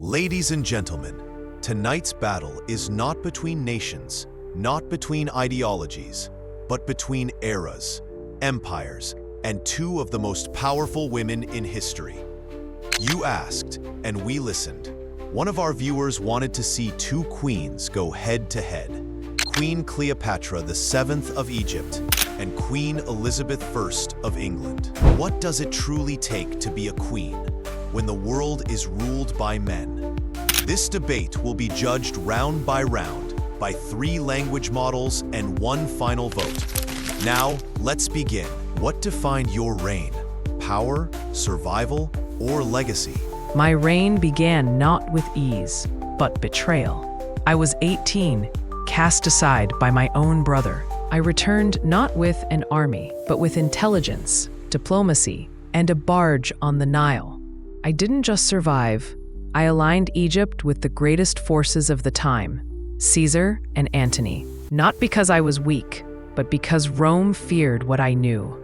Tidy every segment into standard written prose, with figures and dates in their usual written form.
Ladies and gentlemen, tonight's battle is not between nations, not between ideologies, but between eras, empires, and two of the most powerful women in history. You asked, and we listened. One of our viewers wanted to see two queens go head-to-head. Queen Cleopatra VII of Egypt and Queen Elizabeth I of England. What does it truly take to be a queen when the world is ruled by men? This debate will be judged round by 3 language models and 1 final vote. Now, let's begin. What defined your reign? Power, survival, or legacy? My reign began not with ease, but betrayal. I was 18, cast aside by my own brother. I returned not with an army, but with intelligence, diplomacy, and a barge on the Nile. I didn't just survive, I aligned Egypt with the greatest forces of the time, Caesar and Antony. Not because I was weak, but because Rome feared what I knew.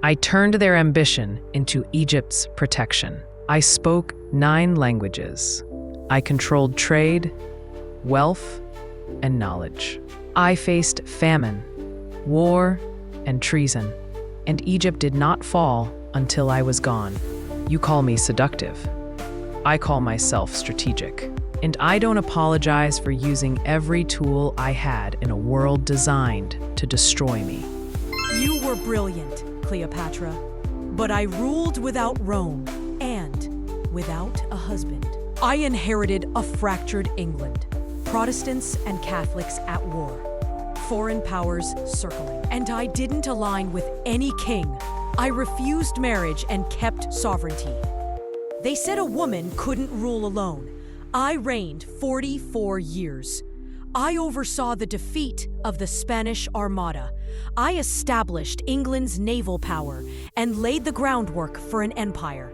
I turned their ambition into Egypt's protection. I spoke 9 languages. I controlled trade, wealth, and knowledge. I faced famine, war, and treason, and Egypt did not fall until I was gone. You call me seductive. I call myself strategic. And I don't apologize for using every tool I had in a world designed to destroy me. You were brilliant, Cleopatra, but I ruled without Rome and without a husband. I inherited a fractured England, Protestants and Catholics at war, foreign powers circling, and I didn't align with any king. I refused marriage and kept sovereignty. They said a woman couldn't rule alone. I reigned 44 years. I oversaw the defeat of the Spanish Armada. I established England's naval power and laid the groundwork for an empire.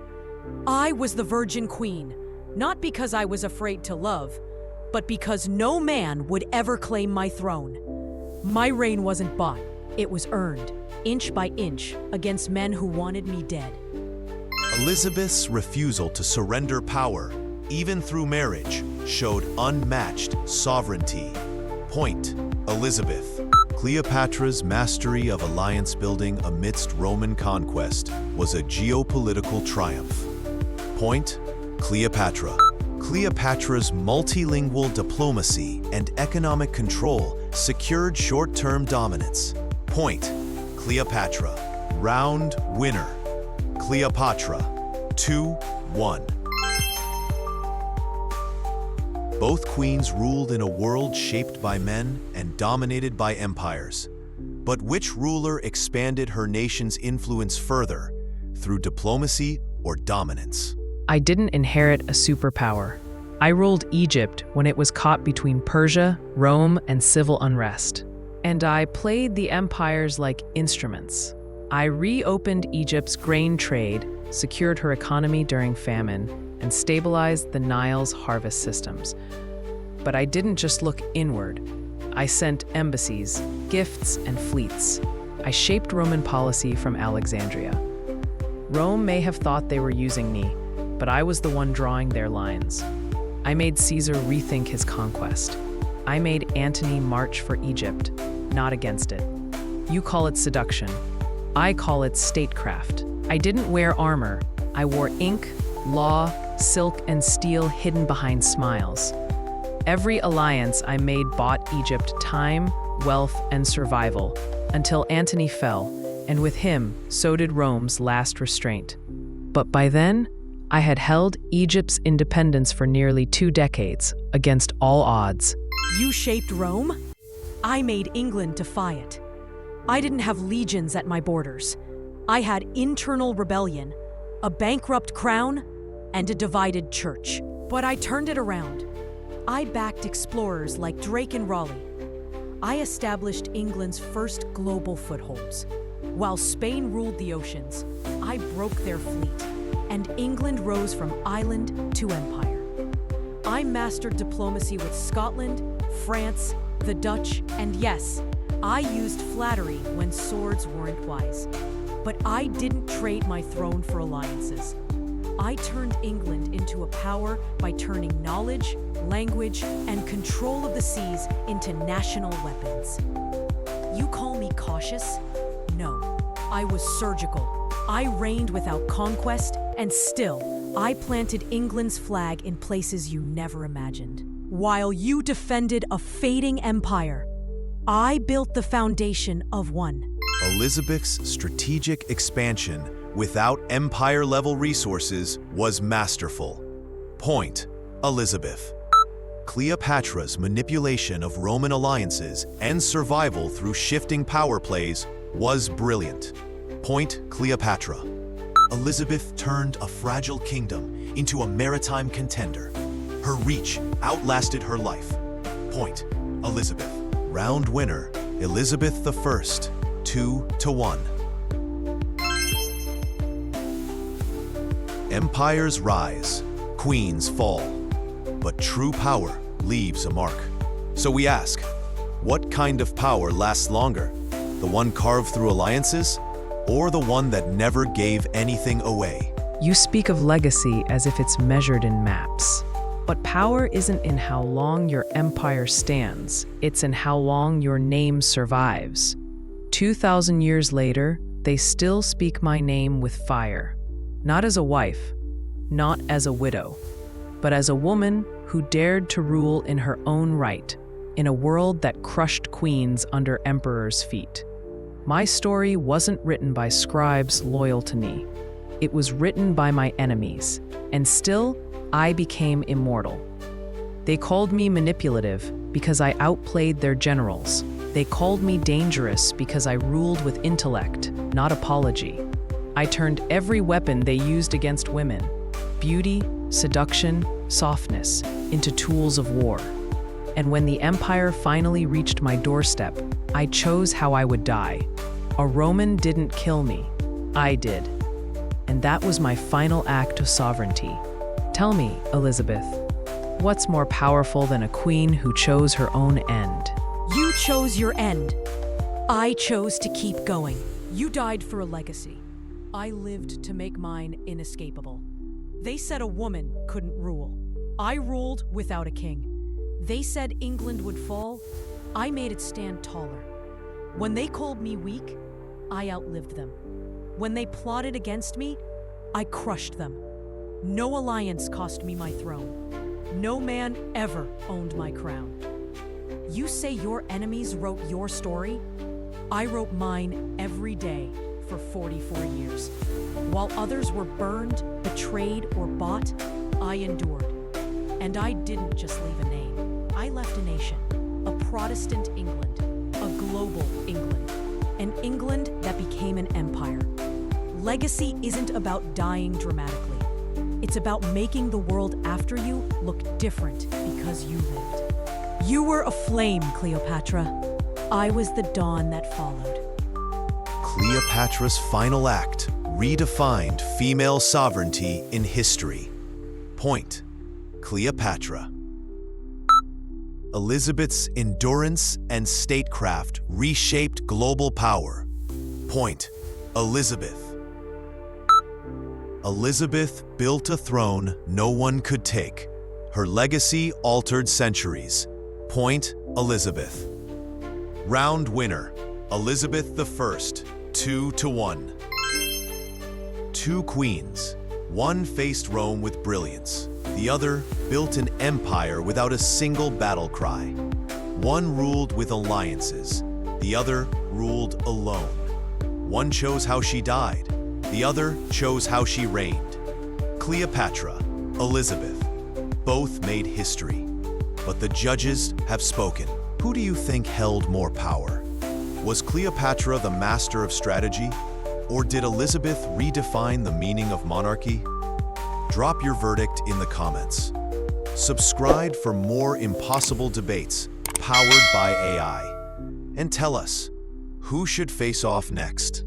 I was the Virgin Queen, not because I was afraid to love, but because no man would ever claim my throne. My reign wasn't bought, it was earned, inch by inch, against men who wanted me dead. Elizabeth's refusal to surrender power, even through marriage, showed unmatched sovereignty. Point: Elizabeth. Cleopatra's mastery of alliance building amidst Roman conquest was a geopolitical triumph. Point: Cleopatra. Cleopatra's multilingual diplomacy and economic control secured short-term dominance. Point: Cleopatra. Round winner. Cleopatra. 2-1. Both queens ruled in a world shaped by men and dominated by empires. But which ruler expanded her nation's influence further, through diplomacy or dominance? I didn't inherit a superpower. I ruled Egypt when it was caught between Persia, Rome, and civil unrest. And I played the empires like instruments. I reopened Egypt's grain trade, secured her economy during famine, and stabilized the Nile's harvest systems. But I didn't just look inward. I sent embassies, gifts, and fleets. I shaped Roman policy from Alexandria. Rome may have thought they were using me, but I was the one drawing their lines. I made Caesar rethink his conquest. I made Antony march for Egypt, not against it. You call it seduction. I call it statecraft. I didn't wear armor. I wore ink, law, silk, and steel hidden behind smiles. Every alliance I made bought Egypt time, wealth, and survival, until Antony fell, and with him, so did Rome's last restraint. But by then, I had held Egypt's independence for nearly 2 decades, against all odds. You shaped Rome? I made England defy it. I didn't have legions at my borders. I had internal rebellion, a bankrupt crown, and a divided church. But I turned it around. I backed explorers like Drake and Raleigh. I established England's first global footholds. While Spain ruled the oceans, I broke their fleet, and England rose from island to empire. I mastered diplomacy with Scotland, France, the Dutch, and yes, I used flattery when swords weren't wise. But I didn't trade my throne for alliances. I turned England into a power by turning knowledge, language, and control of the seas into national weapons. You call me cautious? No, I was surgical. I reigned without conquest, and still, I planted England's flag in places you never imagined. While you defended a fading empire, I built the foundation of one. Elizabeth's strategic expansion without empire-level resources was masterful. Point: Elizabeth. Cleopatra's manipulation of Roman alliances and survival through shifting power plays was brilliant. Point: Cleopatra. Elizabeth turned a fragile kingdom into a maritime contender. Her reach outlasted her life. Point: Elizabeth. Round winner, Elizabeth I, 2-1. Empires rise, queens fall, but true power leaves a mark. So we ask, what kind of power lasts longer? The one carved through alliances, or the one that never gave anything away? You speak of legacy as if it's measured in maps. But power isn't in how long your empire stands, it's in how long your name survives. 2,000 years later, they still speak my name with fire. Not as a wife, not as a widow, but as a woman who dared to rule in her own right, in a world that crushed queens under emperors' feet. My story wasn't written by scribes loyal to me. It was written by my enemies, and still, I became immortal. They called me manipulative because I outplayed their generals. They called me dangerous because I ruled with intellect, not apology. I turned every weapon they used against women, beauty, seduction, softness, into tools of war. And when the empire finally reached my doorstep, I chose how I would die. A Roman didn't kill me, I did. And that was my final act of sovereignty. Tell me, Elizabeth, what's more powerful than a queen who chose her own end? You chose your end. I chose to keep going. You died for a legacy. I lived to make mine inescapable. They said a woman couldn't rule. I ruled without a king. They said England would fall. I made it stand taller. When they called me weak, I outlived them. When they plotted against me, I crushed them. No alliance cost me my throne. No man ever owned my crown. You say your enemies wrote your story? I wrote mine every day for 44 years. While others were burned, betrayed, or bought, I endured. And I didn't just leave a name. I left a nation, a Protestant England, a global England, an England that became an empire. Legacy isn't about dying dramatically. It's about making the world after you look different because you lived. You were a flame, Cleopatra. I was the dawn that followed. Cleopatra's final act redefined female sovereignty in history. Point: Cleopatra. Elizabeth's endurance and statecraft reshaped global power. Point: Elizabeth. Elizabeth built a throne no one could take. Her legacy altered centuries. Point: Elizabeth. Round winner, Elizabeth I, 2-1. Two queens. One faced Rome with brilliance. The other built an empire without a single battle cry. One ruled with alliances. The other ruled alone. One chose how she died. The other chose how she reigned. Cleopatra, Elizabeth, both made history. But the judges have spoken. Who do you think held more power? Was Cleopatra the master of strategy? Or did Elizabeth redefine the meaning of monarchy? Drop your verdict in the comments. Subscribe for more impossible debates powered by AI. And tell us, who should face off next?